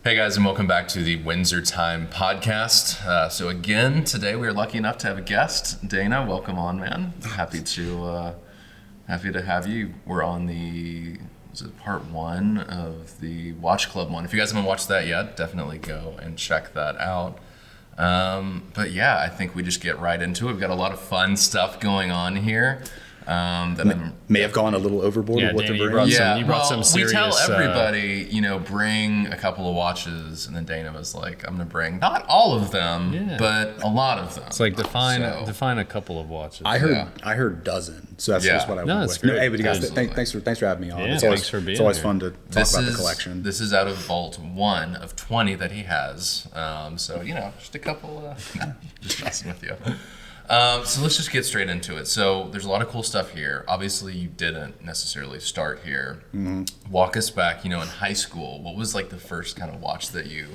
Hey guys, and welcome back to the Windsor Time podcast. So again, today we are lucky enough to have a guest. Dana, welcome on, man. Happy to have you. We're on part one of the Watch Club one. If you guys haven't watched that yet, definitely go and check that out. But yeah, I think we just get right into it. We've got a lot of fun stuff going on here. That may have gone a little overboard with what Dana, they're bringing. you brought some serious... We tell everybody, bring a couple of watches, and then Dana was like, I'm going to bring not all of them, but a lot of them. It's like define a couple of watches. I heard dozen, so that's just what I went with. Great. Hey, but you guys, thanks for having me on. Yeah, It's always fun to talk about the collection. This is out of Vault 1 of 20 that he has. So, just a couple, just messing with you. So let's just get straight into it. So there's a lot of cool stuff here. Obviously, you didn't necessarily start here. Mm-hmm. Walk us back, in high school. What was like the first kind of watch that you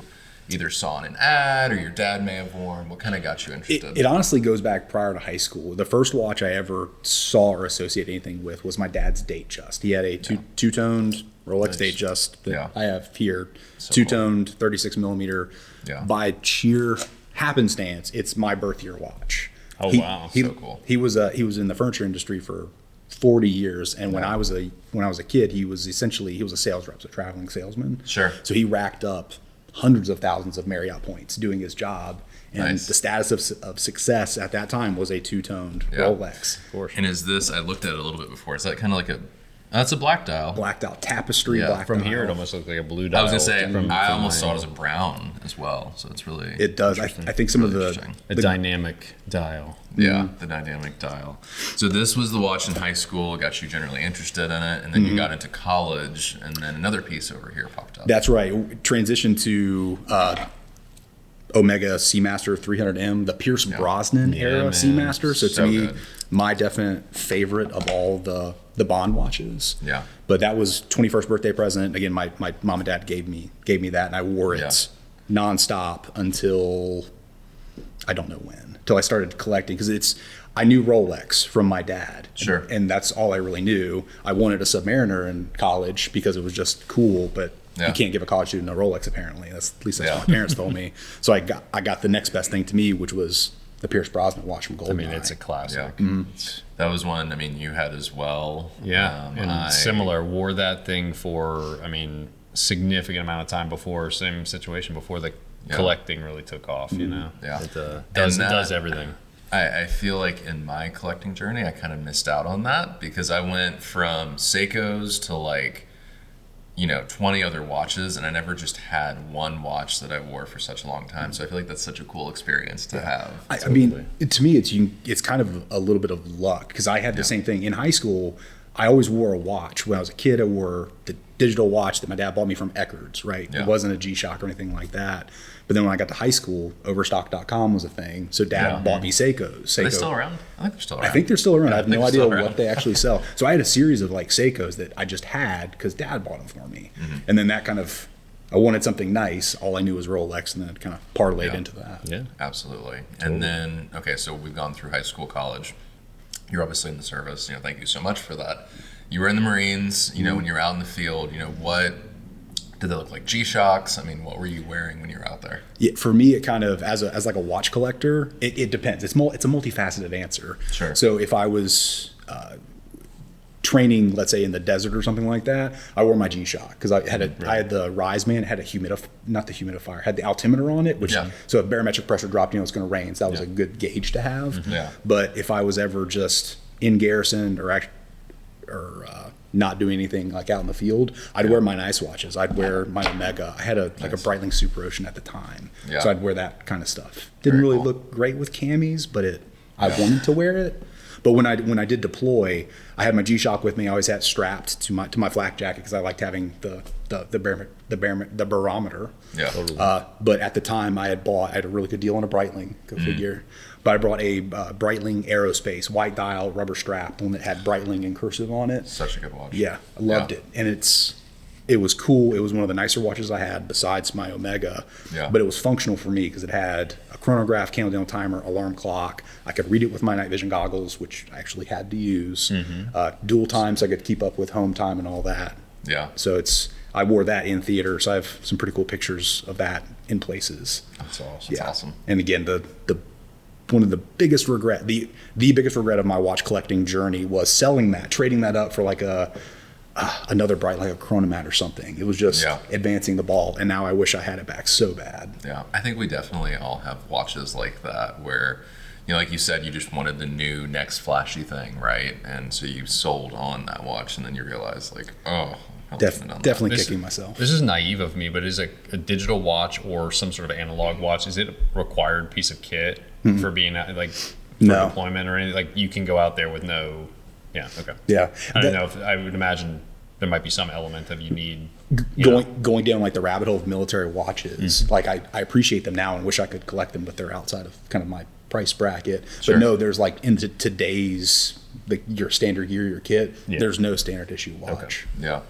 either saw in an ad or your dad may have worn? What kind of got you interested? It honestly goes back prior to high school. The first watch I ever saw or associated anything with was my dad's Datejust. He had a two-toned Rolex Datejust that I have here. So two-toned, 36 millimeter. Yeah. By sheer happenstance, it's my birth year watch. Oh, wow. So cool. He was in the furniture industry for 40 years, and when I was a kid, he was a sales rep, so traveling salesman. Sure. So he racked up hundreds of thousands of Marriott points doing his job, and the status of success at that time was a two-toned Rolex. Of course. And is this? I looked at it a little bit before. Is that kind of like a? That's a black dial. Black dial, tapestry. Yeah. Black from dial. Here, it almost looked like a blue dial. I was gonna say I almost saw it as a brown as well. So it's really it does. I think some really of the dynamic dial. Yeah, the dynamic dial. So this was the watch in high school, got you generally interested in it, and then you got into college, and then another piece over here popped up. That's right. Transitioned to Omega Seamaster 300M, the Pierce Brosnan era Seamaster. So to me, my definite favorite of all the Bond watches. Yeah. But that was 21st birthday present. Again, my mom and dad gave me that, and I wore it nonstop until I don't know when. Until I started collecting, because I knew Rolex from my dad. Sure. And that's all I really knew. I wanted a Submariner in college because it was just cool, but you can't give a college student a Rolex apparently. At least that's what my parents told me. So I got the next best thing to me, which was the Pierce Brosnan watch from Goldeneye. I mean, it's a classic. Yeah. Mm-hmm. That was one, you had as well. Yeah, and similar. Wore that thing for, significant amount of time before, same situation, before the collecting really took off, Yeah. It does everything. I feel like in my collecting journey, I kind of missed out on that because I went from Seikos to 20 other watches, and I never just had one watch that I wore for such a long time. So I feel like that's such a cool experience to have. To me, it's kind of a little bit of luck, because I had the same thing in high school. I always wore a watch. When I was a kid, I wore the digital watch that my dad bought me from Eckerd's, right? Yeah. It wasn't a G-Shock or anything like that. But then when I got to high school, Overstock.com was a thing. So dad bought me Seikos. Are they still around? I think they're still around. I think they're still around. I have no idea what they actually sell. So I had a series of Seikos that I just had because dad bought them for me. Mm-hmm. And then that I wanted something nice. All I knew was Rolex, and then it kind of parlayed into that. Yeah, absolutely. And then, so we've gone through high school, college. You're obviously in the service. Thank you so much for that. You were in the Marines. When you're out in the field, what did they look like? G-Shocks? What were you wearing when you were out there? Yeah, for me, it kind of as like a watch collector, it depends. It's a multifaceted answer. Sure. So if I was training, let's say in the desert or something like that, I wore my G-Shock because I had the Rise Man, it had not the humidifier, had the altimeter on it, which so if barometric pressure dropped, it's going to rain. So that was a good gauge to have. Mm-hmm. Yeah. But if I was ever just in garrison or not doing anything out in the field, I'd wear my nice watches. I'd wear my Omega. I had a Breitling Super Ocean at the time, so I'd wear that kind of stuff. Didn't really look great with camis, but I wanted to wear it. But when I did deploy, I had my G-Shock with me. I always had it strapped to my flak jacket because I liked having the barometer. Yeah. Totally. But at the time, I had a really good deal on a Breitling. Go figure. But I brought a Breitling Aerospace white dial rubber strap, one that had Breitling in cursive on it. Such a good watch. Yeah, I loved it, and it was cool. It was one of the nicer watches I had besides my Omega. Yeah. But it was functional for me because it had a chronograph, countdown timer, alarm clock. I could read it with my night vision goggles, which I actually had to use. Mm-hmm. Dual time, so I could keep up with home time and all that. Yeah. So I wore that in theater, so I have some pretty cool pictures of that in places. That's awesome. That's awesome. And again, the one of the biggest regret, the biggest regret of my watch collecting journey was selling that, trading that up for like another Bright, like a Chronomat or something. It was just advancing the ball, and now I wish I had it back so bad. Yeah, I think we definitely all have watches like that where, like you said, you just wanted the new next flashy thing, right? And so you sold on that watch, and then you realize like, oh, definitely kicking myself. This is naive of me, but is a digital watch or some sort of analog watch, is it a required piece of kit for being like for deployment or anything? Like you can go out there with no. Yeah. Okay. Yeah. I don't know. I would imagine there might be some element of you need going down like the rabbit hole of military watches. Like I appreciate them now and wish I could collect them, but they're outside of kind of my price bracket. But no, there's like in today's your standard gear, your kit. There's no standard issue watch. Okay. Yeah.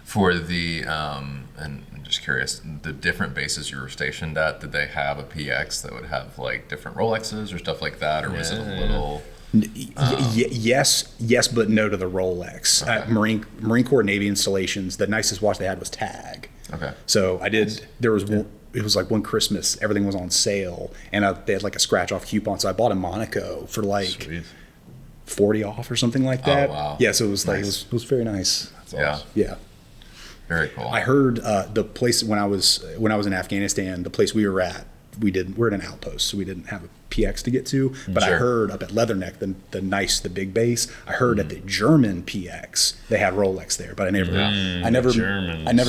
For the and I'm just curious, the different bases you were stationed at, did they have a PX that would have like different Rolexes or stuff like that, or was it a little? Yes, but no to the Rolex. At Marine Corps Navy installations, the nicest watch they had was Tag. Okay. So I did. There was one. It was like one Christmas, everything was on sale, and they had like a scratch off coupon. So I bought a Monaco for like 40 off or something like that. Oh wow. Yeah. So it was like it was very nice. That's awesome. Yeah. Very cool. I heard the place when I was in Afghanistan, the place we were at, we're at an outpost, so we didn't have a PX to get to. But I heard up at Leatherneck, the big base. I heard at the German PX they had Rolex there, but I never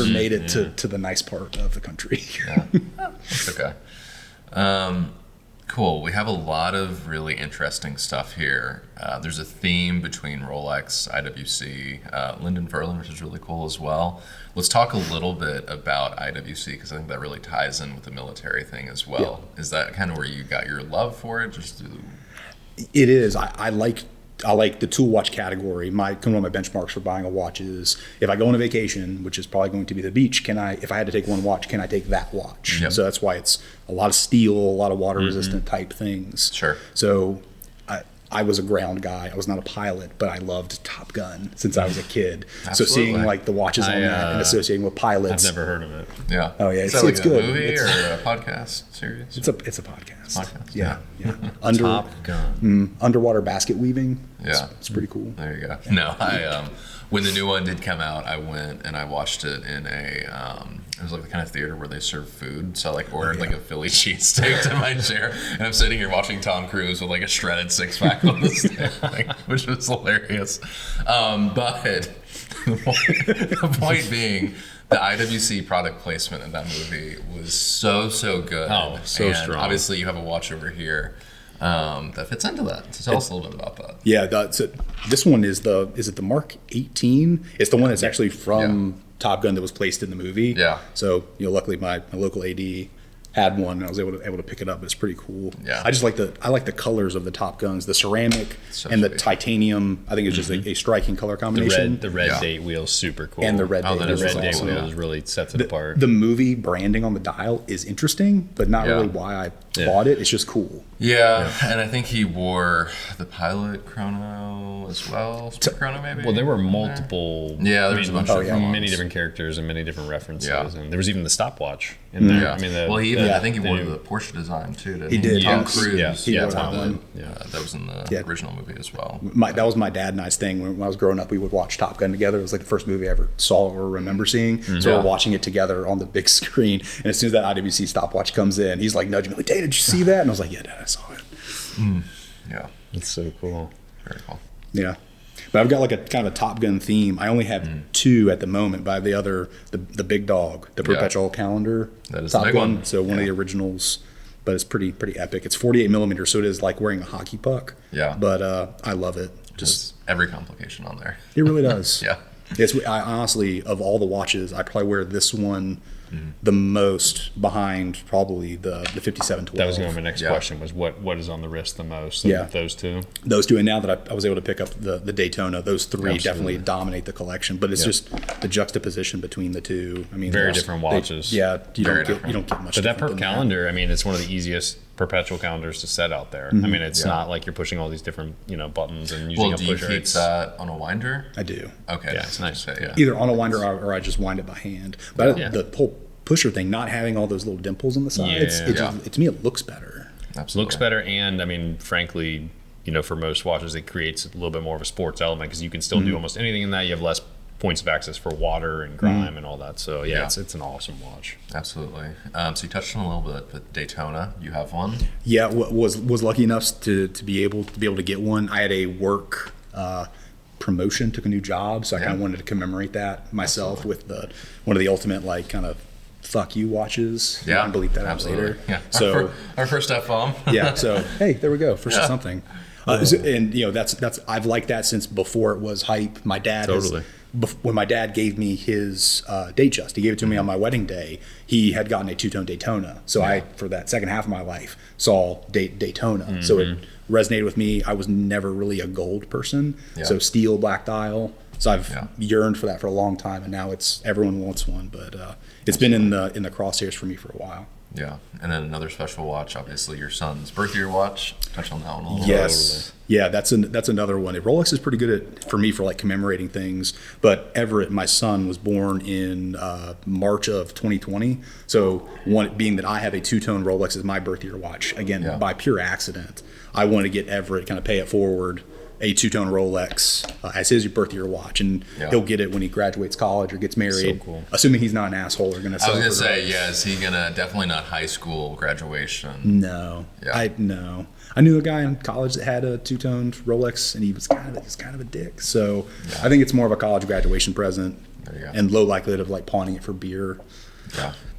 made it to the nice part of the country. That's okay. Cool. We have a lot of really interesting stuff here. There's a theme between Rolex, IWC, Lyndon Verlin, which is really cool as well. Let's talk a little bit about IWC because I think that really ties in with the military thing as well. Yeah. Is that kind of where you got your love for it? It is. I like the tool watch category. One of my benchmarks for buying a watch is if I go on a vacation, which is probably going to be the beach, if I had to take one watch, can I take that watch? Yep. So that's why it's a lot of steel, a lot of water resistant type things. Sure. So I was a ground guy. I was not a pilot, but I loved Top Gun since I was a kid. So seeing like the watches on that and associating with pilots. I've never heard of it. Yeah. Oh yeah, it's like good. A movie or a podcast series? It's a podcast. Yeah. Top Gun. Underwater basket weaving. Yeah. It's pretty cool. There you go. No, when the new one did come out, I went and I watched it in it was like the kind of theater where they serve food. So I like ordered like a Philly cheesesteak to my chair, and I'm sitting here watching Tom Cruise with like a shredded six pack on the stick, which was hilarious. But the point being, the IWC product placement in that movie was so good. Oh, so and strong. Obviously, you have a watch over here that fits into that. So tell us a little bit about that. Yeah, this one is it the Mark 18? It's the one that's actually from Top Gun that was placed in the movie. Yeah. So luckily my local AD had one, and I was able to pick it up. It's pretty cool. Yeah. I just like the colors of the Top Guns, the ceramic and the titanium. I think it's just a striking color combination. The red date wheel's super cool. And the red date wheel really sets it apart. The movie branding on the dial is interesting, but not really why I bought it. It's just cool. Yeah, and I think he wore the pilot chrono as well. Chrono maybe. Well, there were multiple. Yeah, there was a bunch of many different characters and many different references, and there was even the stopwatch in there. I mean, I think he wore the Porsche design too. Didn't he? He did. Tom Cruise. He wore that one. That was in the original movie as well. That was my dad and I's thing. When I was growing up, we would watch Top Gun together. It was like the first movie I ever saw or remember seeing. So we were watching it together on the big screen. And as soon as that IWC stopwatch comes in, he's like nudging me, like, "Dad, did you see that?" And I was like, "Yeah, Dad, I saw it." Yeah, it's so cool. Very cool. Yeah. But I've got like a kind of a Top Gun theme. I only have two at the moment, but I have the other, the big dog, the perpetual calendar. That is Top the big Gun. one. So one of the originals, but it's pretty epic. It's 48 millimeters, so it is like wearing a hockey puck. Yeah. But I love it. Just every complication on there. It really does. Yeah. I honestly, of all the watches, I probably wear this one the most behind probably the 5712. That was going to be my next question was what is on the wrist the most of those two? Those two, and now that I was able to pick up the Daytona, those three definitely dominate the collection, but it's just the juxtaposition between the two. I mean, very different watches. You don't get much. But that per calendar, I mean, it's one of the easiest perpetual calendars to set out there. I mean, it's not like you're pushing all these different, buttons and using a pusher. Do you keep that on a winder? I do. Okay. Yeah, it's nice. Either on a winder or I just wind it by hand. But the whole pusher thing, not having all those little dimples on the sides, to me, it looks better. Absolutely. Looks better, and I mean, frankly, for most watches, it creates a little bit more of a sports element because you can still do almost anything in that. You have less points of access for water and grime and all that. So it's an awesome watch. Absolutely. So you touched on a little bit, but Daytona, you have one? Yeah, was lucky enough to be able to get one. I had a work promotion, took a new job, so I kind of wanted to commemorate that myself with one of the ultimate kind of fuck you watches. Yeah, I believe that out later. Yeah. So our first F-bomb. Yeah. So hey, there we go. First something. And that's I've liked that since before it was hype. My dad when my dad gave me his Datejust, he gave it to me on my wedding day. He had gotten a two-tone Daytona, so I, for that second half of my life, saw Daytona. So it resonated with me. I was never really a gold person, so steel, black dial. So I've yearned for that for a long time, and now everyone wants one. But it's been in the crosshairs for me for a while. Yeah, and then another special watch, obviously your son's birth year watch. Touch on that one a little bit. Yes, yeah, that's another one. Rolex is pretty good for me for commemorating things. But Everett, my son, was born in March of 2020. So one being that I have a two-tone Rolex as my birth year watch, again by pure accident, I wanted to get Everett, kind of pay it forward, a two-tone Rolex as his birth year watch, and he'll get it when he graduates college or gets married. So cool. Assuming he's not an asshole or gonna. I was gonna say, is he gonna definitely not high school graduation? No, I knew a guy in college that had a two-toned Rolex, and he was kind of a dick. So I think it's more of a college graduation present, and low likelihood of pawning it for beer.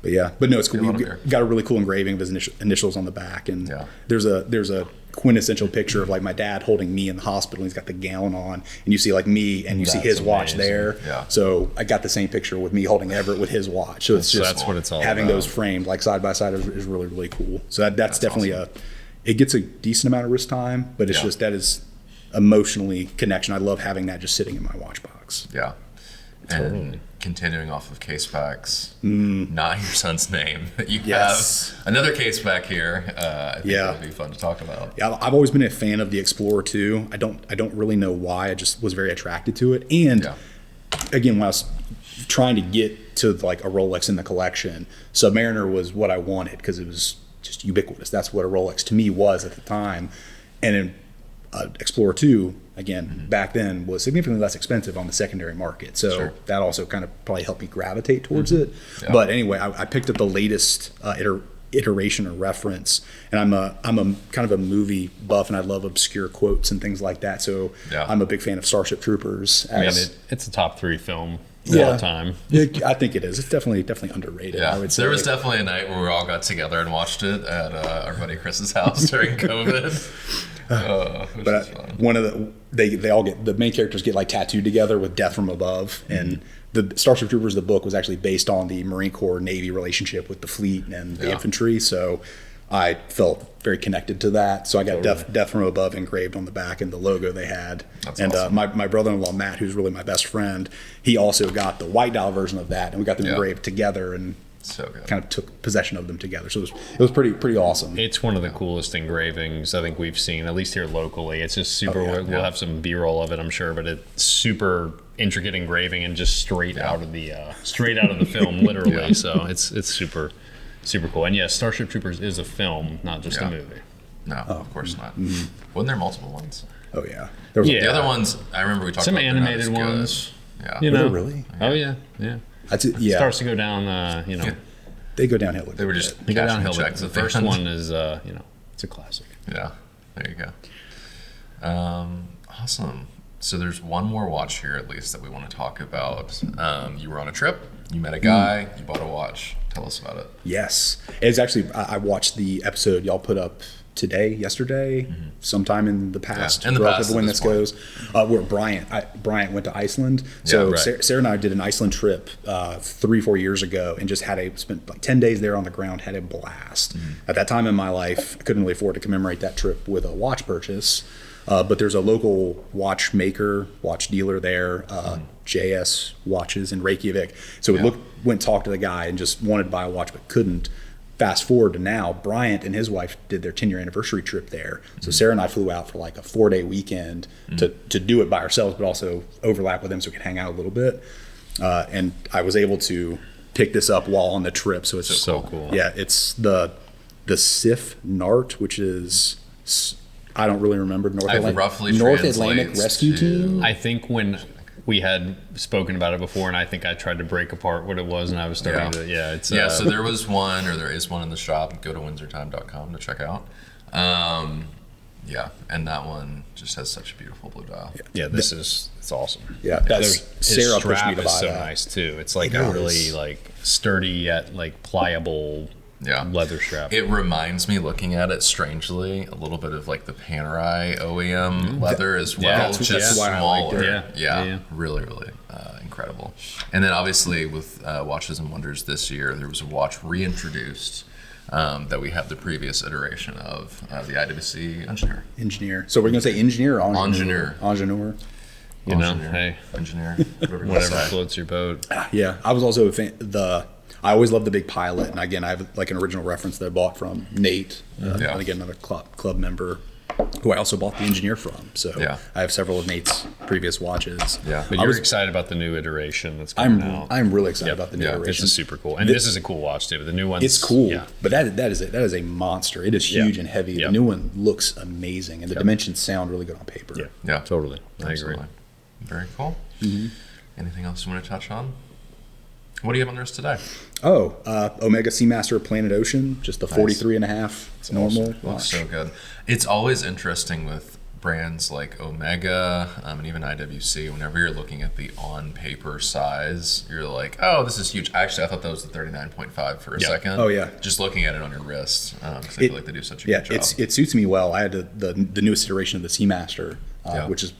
Yeah, but no, it's cool. We got a really cool engraving of his initials on the back, and there's a quintessential picture of my dad holding me in the hospital. He's got the gown on, and you see me, and you see his watch there. So I got the same picture with me holding Everett with his watch. So it's just that's what it's all having about. those framed side by side is really, really cool. So that's definitely awesome. It gets a decent amount of wrist time, but it's just that is emotionally connection. I love having that just sitting in my watch box. Yeah. And continuing off of case packs, not your son's name. You have another case pack here. I think that'll be fun to talk about. Yeah, I've always been a fan of the Explorer 2. I don't really know why. I just was very attracted to it. And again, when I was trying to get to a Rolex in the collection, Submariner was what I wanted because it was just ubiquitous. That's what a Rolex to me was at the time. And in Explorer 2, again, back then was significantly less expensive on the secondary market. So that also kind of probably helped me gravitate towards it. Yeah. But anyway, I picked up the latest iteration or reference, and I'm a kind of a movie buff, and I love obscure quotes and things like that. So I'm a big fan of Starship Troopers. It's a top 3 film all the time. I think it is. It's definitely underrated. Yeah. I would say. There was definitely a night where we all got together and watched it at our buddy Chris's house during COVID. But one of they all get, the main characters get tattooed together with Death from Above, and the Starship Troopers, the book, was actually based on the Marine Corps Navy relationship with the fleet and the infantry. So I felt very connected to that. So I got Death from Above engraved on the back and the logo they had. That's awesome. My brother-in-law Matt, who's really my best friend, he also got the white dial version of that, and we got them engraved together and kind of took possession of them together. So it was pretty awesome. It's one of the coolest engravings I think we've seen, at least here locally. It's just super. We'll have some B-roll of it, I'm sure, but it's super intricate engraving and just straight out of the film, literally. So it's super cool. And Starship Troopers is a film, not just a movie. No, of course not. Wasn't there multiple ones? Oh yeah. The other ones I remember we talked some about animated ones. Yeah. Really? Oh yeah. It starts to go down, They go downhill. They were just go downhill. Checks the first one is, it's a classic. Yeah, there you go. Awesome. So there's one more watch here, at least, that we want to talk about. You were on a trip. You met a guy. You bought a watch. Tell us about it. Yes, it's actually. I watched the episode y'all put up yesterday, sometime in the past, relative to when this goes, where Bryant went to Iceland. So Sarah and I did an Iceland trip 3-4 years ago, and just spent 10 days there on the ground, had a blast. At that time in my life, I couldn't really afford to commemorate that trip with a watch purchase, but there's a local watch dealer there, JS Watches in Reykjavik. So we went and talked to the guy and just wanted to buy a watch but couldn't. fast forward to now, Bryant and his wife did their 10-year anniversary trip there. So Sarah and I flew out for like a 4-day weekend to do it by ourselves, but also overlap with them so we could hang out a little bit. And I was able to pick this up while on the trip. So it's so cool. Yeah, it's the SIF NART, which is, I don't really remember, North Atlantic Rescue Team. I think when we had spoken about it before, and I think I tried to break apart what it was, and I was starting to, so there was one, or there is one in the shop. Go to windsortime.com to check out. And that one just has such a beautiful blue dial. Yeah, it's awesome. Yeah, that's Sarah pushed me to buy so that. nice too. It's like a really like sturdy yet like pliable leather strap. It reminds me, looking at it strangely, a little bit of like the Panerai OEM leather as well, just smaller. Really, really incredible. And then obviously with Watches and Wonders this year, there was a watch reintroduced that we have the previous iteration of, the IWC Engineer. So we're going to say Engineer or Engineer? Engineer. You know, hey. Engineer. Whatever floats your boat. Yeah, I was also a fan, I always loved the big Pilot, and again, I have like an original reference that I bought from Nate, and again, another club member who I also bought the Engineer from. So I have several of Nate's previous watches. Yeah, but you're excited about the new iteration that's coming out. I'm really excited about the new iteration. This is super cool, and this is a cool watch too. The new one, it's cool, but that is a monster. It is huge and heavy. The new one looks amazing, and the dimensions sound really good on paper. Yeah, totally. I agree. Very cool. Anything else you want to touch on? What do you have on the wrist today? Omega Seamaster Planet Ocean, just the 43.5. It's normal. Looks so good. It's always interesting with brands like Omega and even IWC. Whenever you're looking at the on-paper size, you're like, oh, this is huge. Actually, I thought that was the 39.5 for a second. Oh, yeah. Just looking at it on your wrist, because I feel like they do such a good job. It suits me well. I had the newest iteration of the Seamaster, which is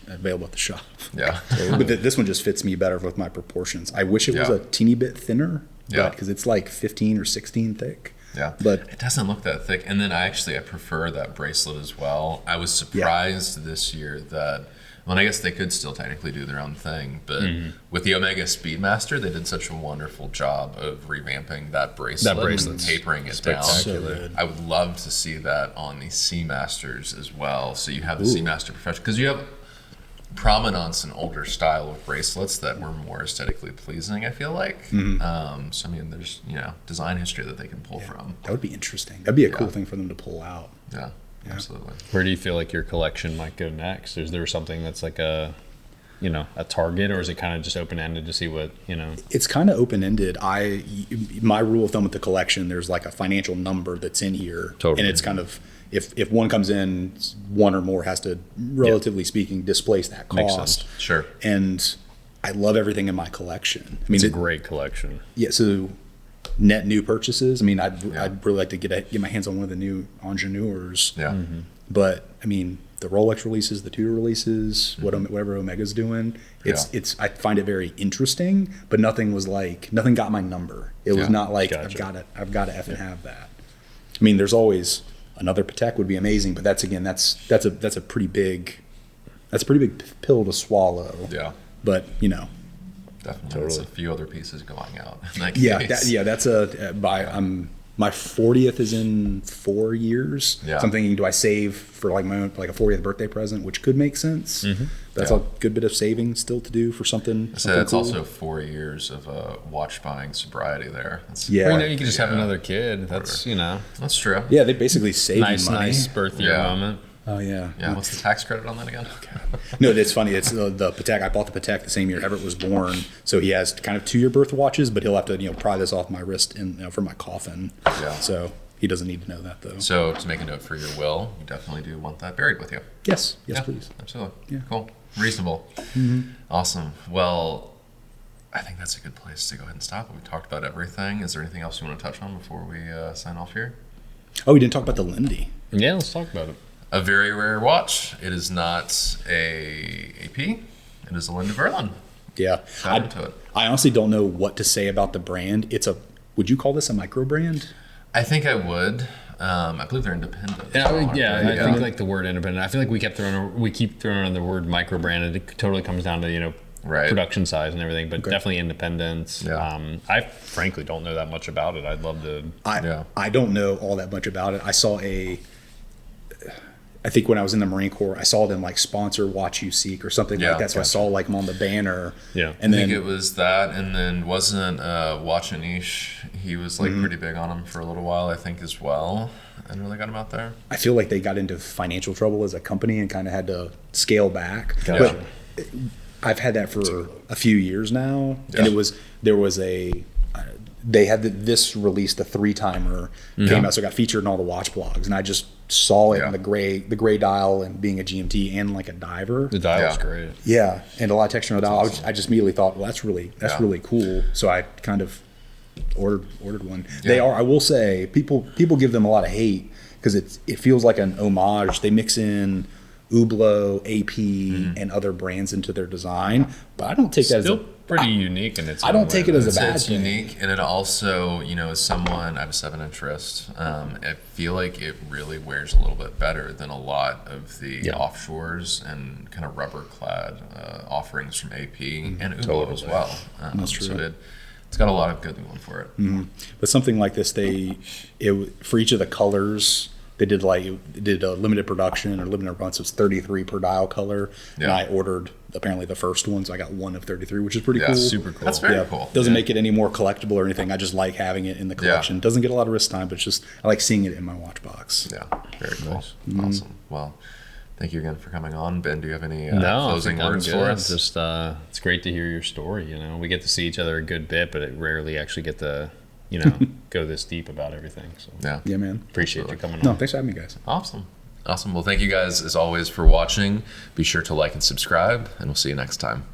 available at the shop. Yeah. But this one just fits me better with my proportions. I wish it was a teeny bit thinner, because it's like 15 or 16 thick. Yeah, but it doesn't look that thick. And then I prefer that bracelet as well. I was surprised this year that, well, I guess they could still technically do their own thing, but with the Omega Speedmaster, they did such a wonderful job of revamping that bracelet and tapering it down. So I would love to see that on the Seamasters as well. So you have the Seamaster Professional, because you have prominence and older style of bracelets that were more aesthetically pleasing, I feel like. So I mean, there's design history that they can pull from. That would be interesting. That'd be a cool thing for them to pull out. Yeah, absolutely. Where do you feel like your collection might go next? Is there something that's like a target, or is it kind of just open-ended to see what, It's kind of open-ended. My rule of thumb with the collection, there's like a financial number that's in here. Totally. And it's kind of, if one comes in, one or more has to, relatively speaking, displace that cost. Makes sense. Sure. And I love everything in my collection. I mean, it's a great collection. Yeah, so net new purchases. I mean, I'd really like to get my hands on one of the new Ingenieurs. Yeah. But I mean, the Rolex releases, the Tudor releases, whatever Omega's doing, it's I find it very interesting. But nothing got my number. It was not like I've got to effing have that. I mean, there's always another Patek would be amazing, but that's a pretty big pill to swall. Yeah. But definitely, there's a few other pieces going out. That's my 40th is in 4 years. Yeah. So I'm thinking, do I save for like my own, like a 40th birthday present, which could make sense. That's a good bit of saving still to do for something. So that's also 4 years of watch buying sobriety there. You can just have another kid. That's that's true. Yeah, they basically save money. Nice birth year moment. Oh yeah. Yeah. What's the tax credit on that again? No, it's funny. It's the Patek. I bought the Patek the same year Everett was born, so he has kind of 2-year birth watches, but he'll have to pry this off my wrist for my coffin. Yeah. So he doesn't need to know that though. So to make a note for your will, you definitely do want that buried with you. Yes, please. Absolutely. Yeah. Cool. Reasonable. Awesome. Well, I think that's a good place to go ahead and stop. We talked about everything. Is there anything else you want to touch on before we sign off here? Oh, we didn't talk about the Lindy. Yeah, let's talk about it. A very rare watch. It is not a AP. It is a Linda Verlin. Yeah. I honestly don't know what to say about the brand. Would you call this a micro brand? I think I would. I believe they're independent. I think like the word independent. I feel like we keep throwing on the word micro brand, and it totally comes down to production size and everything, but definitely independent. Yeah. I frankly don't know that much about it. I'd love to. I don't know all that much about it. I think when I was in the Marine Corps, I saw them like sponsor Watch You Seek or something like that. So I saw like them on the banner. Yeah. And I then think it was that, and then wasn't Watch Anish, he was like pretty big on him for a little while, I think, as well, and really got him out there. I feel like they got into financial trouble as a company and kind of had to scale back. Gotcha. But I've had that for a few years now, and they had this released, the 3-timer came out, so it got featured in all the watch blogs, and I just saw it in the gray dial, and being a GMT and like a diver. The dial's great. Yeah, and a lot of texture on the dial. I just immediately thought, well, that's really cool. So I kind of ordered one. They are. I will say, people give them a lot of hate because it feels like an homage. They mix in Hublot, AP, and other brands into their design, but I don't take that as pretty unique in its own I don't take way. it as a bad It's thing. unique, and it also, as someone, I have a 7-inch wrist, I feel like it really wears a little bit better than a lot of the offshores and kind of rubber-clad offerings from AP and Hublot as well. That's true. So it's got a lot of good going for it. But something like this, for each of the colors, they did a limited production or limited run, so it's 33 per dial color. And I ordered apparently the first one, so I got one of 33, which is pretty cool. Super cool. That's very cool. Doesn't make it any more collectible or anything. I just like having it in the collection. Doesn't get a lot of wrist time, but it's just I like seeing it in my watch box. Yeah, very cool. Awesome. Well, thank you again for coming on. Ben, do you have any closing words for us? Just it's great to hear your story. We get to see each other a good bit, but it rarely actually get to go this deep about everything. So yeah, man. Appreciate you coming on. No, thanks for having me, guys. Awesome. Well, thank you guys as always for watching. Be sure to like and subscribe, and we'll see you next time.